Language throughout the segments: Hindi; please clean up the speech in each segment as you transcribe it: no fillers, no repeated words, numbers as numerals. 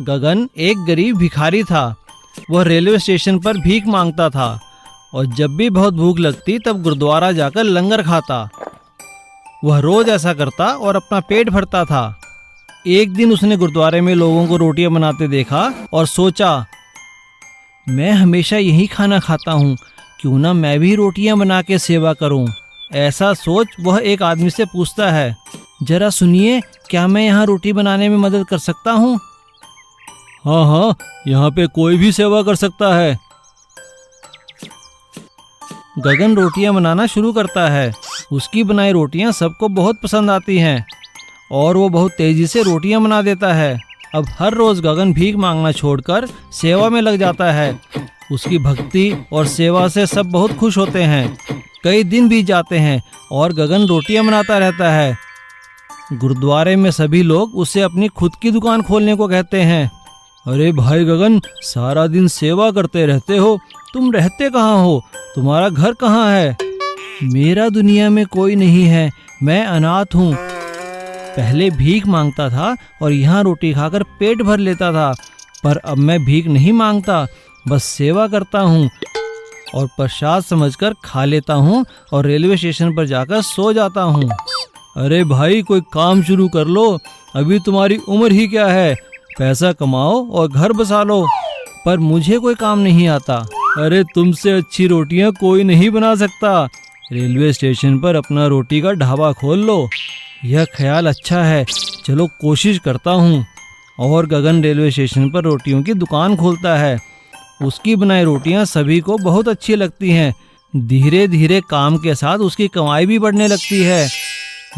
गगन एक गरीब भिखारी था। वह रेलवे स्टेशन पर भीख मांगता था और जब भी बहुत भूख लगती तब गुरुद्वारा जाकर लंगर खाता। वह रोज ऐसा करता और अपना पेट भरता था। एक दिन उसने गुरुद्वारे में लोगों को रोटियां बनाते देखा और सोचा, मैं हमेशा यही खाना खाता हूँ, क्यों ना मैं भी रोटियां बना के सेवा करूँ। ऐसा सोच वह एक आदमी से पूछता है, जरा सुनिए, क्या मैं यहाँ रोटी बनाने में मदद कर सकता हूँ? हाँ हाँ, यहाँ पे कोई भी सेवा कर सकता है। गगन रोटियां बनाना शुरू करता है। उसकी बनाई रोटियां सबको बहुत पसंद आती हैं और वो बहुत तेजी से रोटियां बना देता है। अब हर रोज गगन भीख मांगना छोड़कर सेवा में लग जाता है। उसकी भक्ति और सेवा से सब बहुत खुश होते हैं। कई दिन बीत जाते हैं और गगन रोटियां बनाता रहता है। गुरुद्वारे में सभी लोग उसे अपनी खुद की दुकान खोलने को कहते हैं। अरे भाई गगन, सारा दिन सेवा करते रहते हो, तुम रहते कहाँ हो? तुम्हारा घर कहाँ है? मेरा दुनिया में कोई नहीं है, मैं अनाथ हूँ। पहले भीख मांगता था और यहाँ रोटी खाकर पेट भर लेता था, पर अब मैं भीख नहीं मांगता, बस सेवा करता हूँ और प्रसाद समझकर खा लेता हूँ और रेलवे स्टेशन पर जाकर सो जाता हूँ। अरे भाई, कोई काम शुरू कर लो, अभी तुम्हारी उम्र ही क्या है, पैसा कमाओ और घर बसा लो। पर मुझे कोई काम नहीं आता। अरे तुमसे अच्छी रोटियां कोई नहीं बना सकता, रेलवे स्टेशन पर अपना रोटी का ढाबा खोल लो। यह ख्याल अच्छा है, चलो कोशिश करता हूँ। और गगन रेलवे स्टेशन पर रोटियों की दुकान खोलता है। उसकी बनाई रोटियां सभी को बहुत अच्छी लगती हैं। धीरे धीरे काम के साथ उसकी कमाई भी बढ़ने लगती है,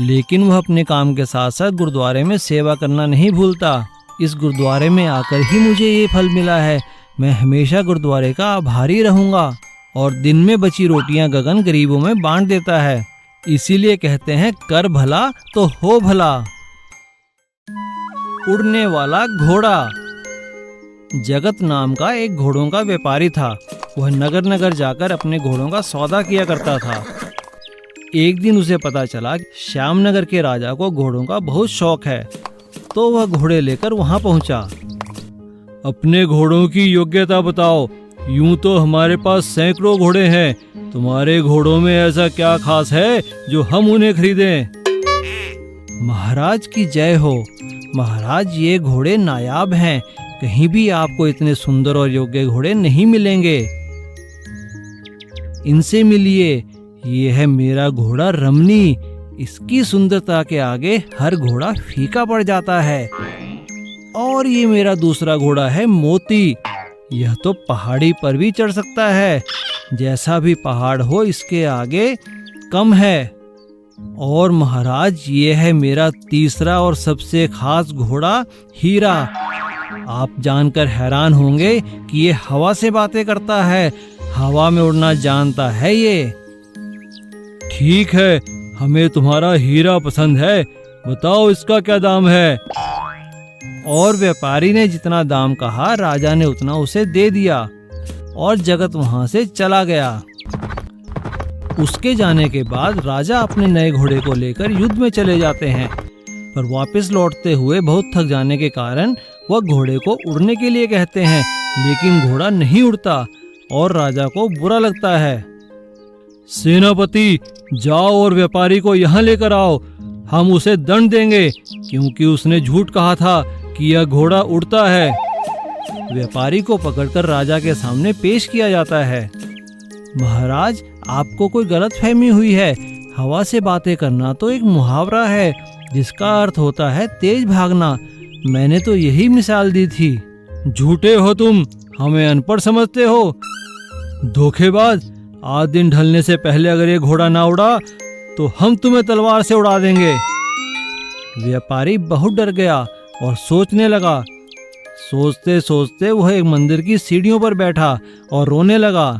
लेकिन वह अपने काम के साथ साथ गुरुद्वारे में सेवा करना नहीं भूलता। इस गुरुद्वारे में आकर ही मुझे ये फल मिला है, मैं हमेशा गुरुद्वारे का आभारी रहूंगा। और दिन में बची रोटियां गगन गरीबों में बांट देता है। इसीलिए कहते हैं, कर भला तो हो भला। उड़ने वाला घोड़ा। जगत नाम का एक घोड़ों का व्यापारी था। वह नगर नगर जाकर अपने घोड़ों का सौदा किया करता था। एक दिन उसे पता चला श्यामनगर के राजा को घोड़ों का बहुत शौक है, तो वह घोड़े लेकर वहां पहुंचा। अपने घोड़ों की योग्यता बताओ, यूं तो हमारे पास सैकड़ों घोड़े हैं, तुम्हारे घोड़ों में ऐसा क्या खास है जो हम उन्हें खरीदें? महाराज की जय हो। महाराज, ये घोड़े नायाब हैं, कहीं भी आपको इतने सुंदर और योग्य घोड़े नहीं मिलेंगे। इनसे मिलिए, ये है मेरा घोड़ा रमनी, इसकी सुंदरता के आगे हर घोड़ा फीका पड़ जाता है। और ये मेरा दूसरा घोड़ा है मोती, यह तो पहाड़ी पर भी चढ़ सकता है, जैसा भी पहाड़ हो इसके आगे कम है। और महाराज, ये है मेरा तीसरा और सबसे खास घोड़ा हीरा। आप जानकर हैरान होंगे कि ये हवा से बातें करता है, हवा में उड़ना जानता है ये। ठीक है, हमें तुम्हारा हीरा पसंद है, बताओ इसका क्या दाम है? और व्यापारी ने जितना दाम कहा, राजा ने उतना उसे दे दिया और जगत वहां से चला गया। उसके जाने के बाद राजा अपने नए घोड़े को लेकर युद्ध में चले जाते हैं, पर वापस लौटते हुए बहुत थक जाने के कारण वह घोड़े को उड़ने के लिए कहते हैं, लेकिन घोड़ा नहीं उड़ता और राजा को बुरा लगता है। सेनापति, जाओ और व्यापारी को यहाँ लेकर आओ, हम उसे दंड देंगे क्योंकि उसने झूठ कहा था कि यह घोड़ा उड़ता है। व्यापारी को पकड़कर राजा के सामने पेश किया जाता है। महाराज, आपको कोई गलतफहमी हुई है, हवा से बातें करना तो एक मुहावरा है जिसका अर्थ होता है तेज भागना। मैंने तो यही मिसाल दी थी। झूठे हो तुम, हमें अनपढ़ समझते हो। धोखेबाज, आज दिन ढलने से पहले अगर ये घोड़ा ना उड़ा तो हम तुम्हें तलवार से उड़ा देंगे। व्यापारी बहुत डर गया और सोचने लगा। सोचते सोचते वह एक मंदिर की सीढ़ियों पर बैठा और रोने लगा।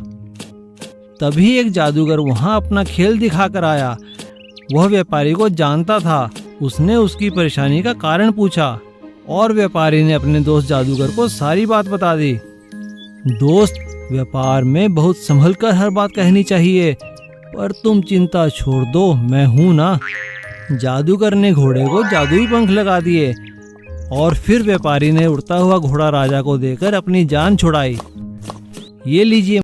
तभी एक जादूगर वहां अपना खेल दिखाकर आया। वह व्यापारी को जानता था। उसने उसकी परेशानी का कारण पूछा और व्यापारी ने अपने दोस्त जादूगर को सारी बात बता दी। दोस्त, व्यापार में बहुत संभल कर हर बात कहनी चाहिए, पर तुम चिंता छोड़ दो, मैं हूं ना। जादूगर ने घोड़े को जादुई पंख लगा दिए और फिर व्यापारी ने उड़ता हुआ घोड़ा राजा को देकर अपनी जान छुड़ाई। ये लीजिए